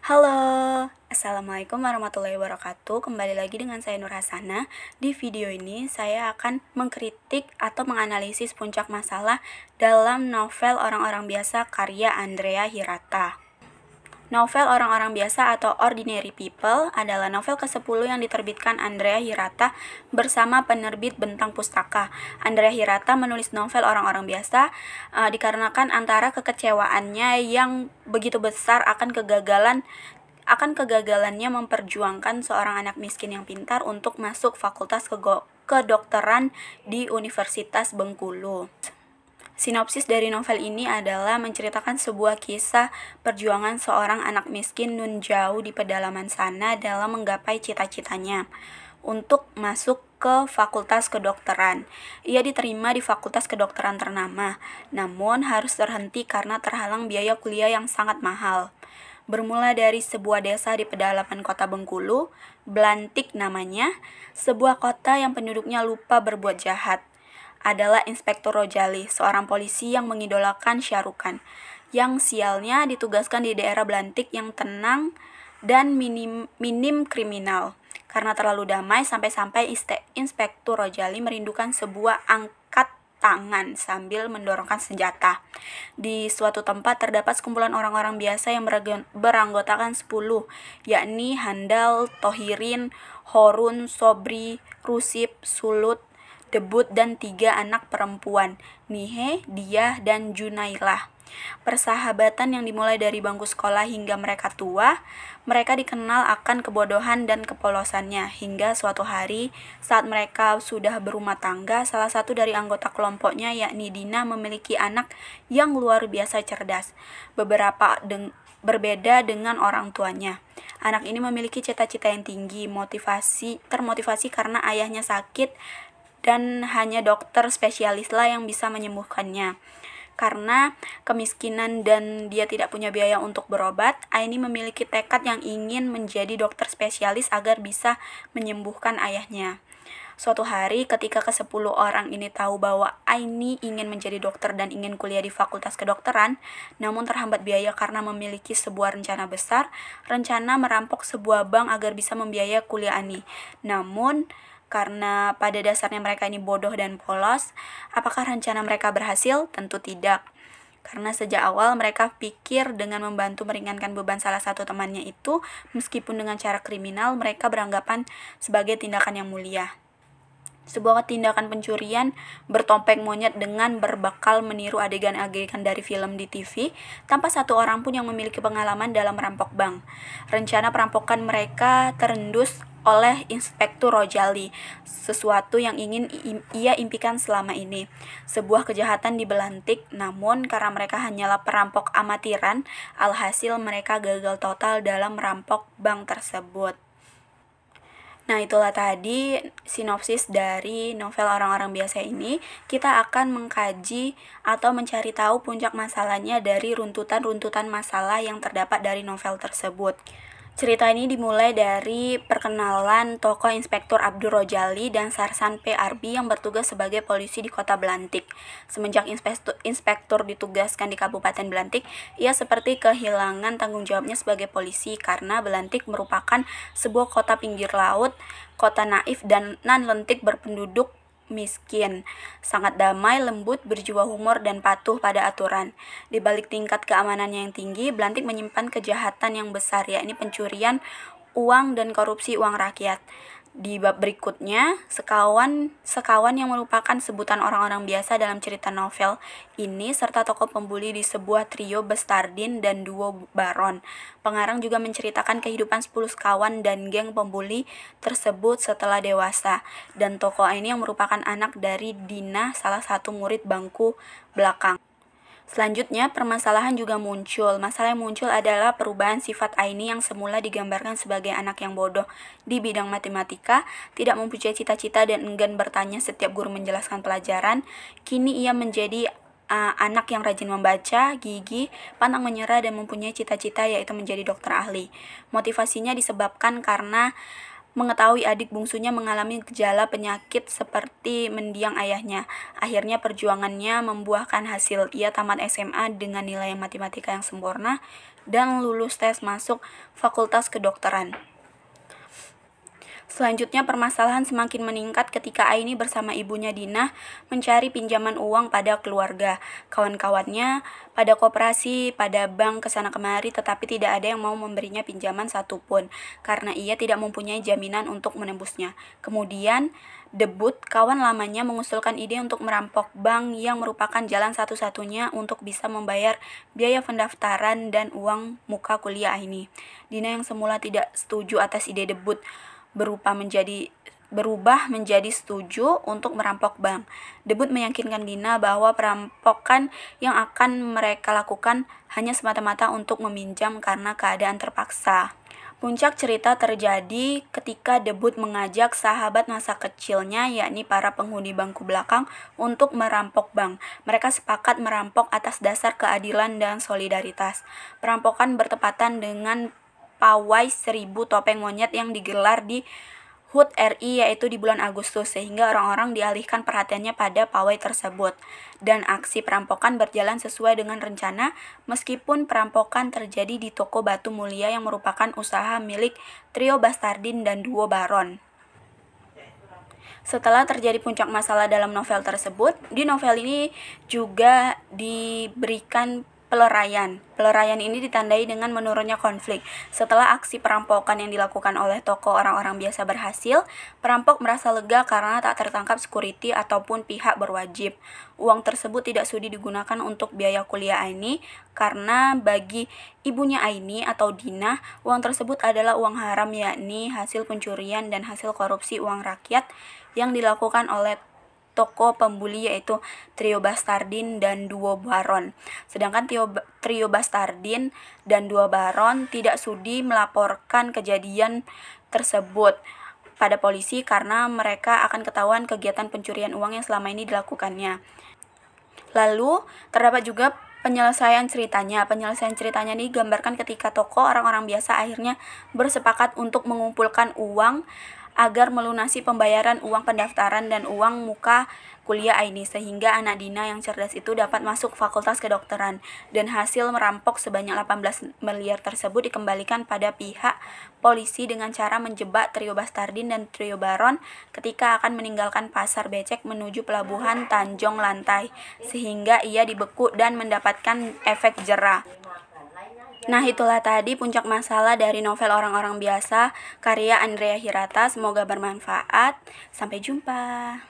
Halo, Assalamualaikum warahmatullahi wabarakatuh. Kembali lagi dengan saya Nur Hasana. Di video ini saya akan mengkritik atau menganalisis puncak masalah dalam novel Orang-Orang Biasa karya Andrea Hirata. Novel Orang-Orang Biasa atau Ordinary People adalah novel ke-10 yang diterbitkan Andrea Hirata bersama penerbit Bentang Pustaka. Andrea Hirata menulis novel Orang-Orang Biasa dikarenakan antara kekecewaannya yang begitu besar akan kegagalannya memperjuangkan seorang anak miskin yang pintar untuk masuk fakultas kedokteran di Universitas Bengkulu. Sinopsis dari novel ini adalah menceritakan sebuah kisah perjuangan seorang anak miskin nun jauh di pedalaman sana dalam menggapai cita-citanya untuk masuk ke fakultas kedokteran. Ia diterima di fakultas kedokteran ternama, namun harus terhenti karena terhalang biaya kuliah yang sangat mahal. Bermula dari sebuah desa di pedalaman kota Bengkulu, Blantik namanya, sebuah kota yang penduduknya lupa berbuat jahat. Adalah Inspektur Rojali, seorang polisi yang mengidolakan Syarukan, yang sialnya ditugaskan di daerah Blantik yang tenang dan minim kriminal. Karena terlalu damai, sampai-sampai Inspektur Rojali merindukan sebuah angkat tangan sambil mendorongkan senjata. Di suatu tempat terdapat sekumpulan orang-orang biasa yang beranggotakan 10, yakni Handal, Tohirin, Horun, Sobri, Rusip, Sulut, Debut, dan 3 anak perempuan, Nihe, Diah, dan Junailah. Persahabatan yang dimulai dari bangku sekolah hingga mereka tua, mereka dikenal akan kebodohan dan kepolosannya, hingga suatu hari saat mereka sudah berumah tangga, salah satu dari anggota kelompoknya yakni Dina memiliki anak yang luar biasa cerdas, berbeda dengan orang tuanya. Anak ini memiliki cita-cita yang tinggi, termotivasi karena ayahnya sakit dan hanya dokter spesialislah yang bisa menyembuhkannya. Karena kemiskinan dan dia tidak punya biaya untuk berobat, Aini memiliki tekad yang ingin menjadi dokter spesialis agar bisa menyembuhkan ayahnya. Suatu hari ketika ke-10 orang ini tahu bahwa Aini ingin menjadi dokter dan ingin kuliah di fakultas kedokteran, namun terhambat biaya karena memiliki sebuah rencana besar, rencana merampok sebuah bank agar bisa membiayai kuliah Aini. Namun karena pada dasarnya mereka ini bodoh dan polos, apakah rencana mereka berhasil? Tentu tidak. Karena sejak awal mereka pikir dengan membantu meringankan beban salah satu temannya itu, meskipun dengan cara kriminal, mereka beranggapan sebagai tindakan yang mulia. Sebuah tindakan pencurian bertopeng monyet dengan berbekal meniru adegan-adegan dari film di TV, tanpa satu orang pun yang memiliki pengalaman dalam merampok bank. Rencana perampokan mereka terendus oleh Inspektur Rojali, sesuatu yang ingin ia impikan selama ini. Sebuah kejahatan di Belantik, namun karena mereka hanyalah perampok amatiran, alhasil mereka gagal total dalam merampok bank tersebut. Nah, itulah tadi sinopsis dari novel Orang-Orang Biasa ini. Kita akan mengkaji atau mencari tahu puncak masalahnya dari runtutan-runtutan masalah yang terdapat dari novel tersebut. Cerita ini dimulai dari perkenalan tokoh Inspektur Abdur Rojali dan Sarsan P. Arbi yang bertugas sebagai polisi di kota Belantik. Semenjak inspektur ditugaskan di Kabupaten Belantik, ia seperti kehilangan tanggung jawabnya sebagai polisi karena Belantik merupakan sebuah kota pinggir laut, kota naif dan non-lentik berpenduduk miskin, sangat damai, lembut, berjiwa humor, dan patuh pada aturan. Di balik tingkat keamanannya yang tinggi, Belantik menyimpan kejahatan yang besar, yakni pencurian uang dan korupsi uang rakyat. Di bab berikutnya, sekawan yang merupakan sebutan orang-orang biasa dalam cerita novel ini serta tokoh pembuli di sebuah trio Bestardin dan duo Baron. Pengarang juga menceritakan kehidupan 10 sekawan dan geng pembuli tersebut setelah dewasa, dan tokoh ini yang merupakan anak dari Dina, salah satu murid bangku belakang. Selanjutnya, permasalahan juga muncul. Masalah yang muncul adalah perubahan sifat Aini yang semula digambarkan sebagai anak yang bodoh di bidang matematika, tidak mempunyai cita-cita dan enggan bertanya setiap guru menjelaskan pelajaran. Kini ia menjadi anak yang rajin membaca, gigih, pantang menyerah, dan mempunyai cita-cita yaitu menjadi dokter ahli. Motivasinya disebabkan karena mengetahui adik bungsunya mengalami gejala penyakit seperti mendiang ayahnya. Akhirnya perjuangannya membuahkan hasil. Ia tamat SMA dengan nilai matematika yang sempurna dan lulus tes masuk Fakultas Kedokteran. Selanjutnya, permasalahan semakin meningkat ketika Aini bersama ibunya Dinah mencari pinjaman uang pada keluarga, kawan-kawannya, pada koperasi, pada bank kesana kemari, tetapi tidak ada yang mau memberinya pinjaman satupun, karena ia tidak mempunyai jaminan untuk menembusnya. Kemudian, Debut, kawan lamanya, mengusulkan ide untuk merampok bank yang merupakan jalan satu-satunya untuk bisa membayar biaya pendaftaran dan uang muka kuliah Aini. Dina yang semula tidak setuju atas ide Debut, berubah menjadi setuju untuk merampok bank. Debut meyakinkan Dina bahwa perampokan yang akan mereka lakukan hanya semata-mata untuk meminjam karena keadaan terpaksa. Puncak cerita terjadi ketika Debut mengajak sahabat masa kecilnya, yakni para penghuni bangku belakang, untuk merampok bank. Mereka sepakat merampok atas dasar keadilan dan solidaritas. Perampokan bertepatan dengan Pawai 1000 Topeng Monyet yang digelar di HUT RI, yaitu di bulan Agustus, sehingga orang-orang dialihkan perhatiannya pada pawai tersebut. Dan aksi perampokan berjalan sesuai dengan rencana, meskipun perampokan terjadi di toko batu mulia yang merupakan usaha milik trio Bastardin dan duo Baron. Setelah terjadi puncak masalah dalam novel tersebut, di novel ini juga diberikan peleraian. Peleraian ini ditandai dengan menurunnya konflik. Setelah aksi perampokan yang dilakukan oleh tokoh orang-orang biasa berhasil, perampok merasa lega karena tak tertangkap security ataupun pihak berwajib. Uang tersebut tidak sudi digunakan untuk biaya kuliah Aini, karena bagi ibunya Aini atau Dina, uang tersebut adalah uang haram, yakni hasil pencurian dan hasil korupsi uang rakyat yang dilakukan oleh toko pembuli, yaitu trio Bastardin dan duo Baron. Sedangkan trio Bastardin dan duo Baron tidak sudi melaporkan kejadian tersebut pada polisi karena mereka akan ketahuan kegiatan pencurian uang yang selama ini dilakukannya. Lalu terdapat juga penyelesaian ceritanya. Penyelesaian ceritanya digambarkan ketika tokoh orang-orang biasa akhirnya bersepakat untuk mengumpulkan uang agar melunasi pembayaran uang pendaftaran dan uang muka kuliah Aini, sehingga anak Dina yang cerdas itu dapat masuk Fakultas Kedokteran. Dan hasil merampok sebanyak 18 miliar tersebut dikembalikan pada pihak polisi dengan cara menjebak trio Bastardin dan trio Baron ketika akan meninggalkan pasar becek menuju pelabuhan Tanjung Lantai, sehingga ia dibekuk dan mendapatkan efek jera. Nah, itulah tadi puncak masalah dari novel Orang-Orang Biasa karya Andrea Hirata. Semoga bermanfaat. Sampai jumpa.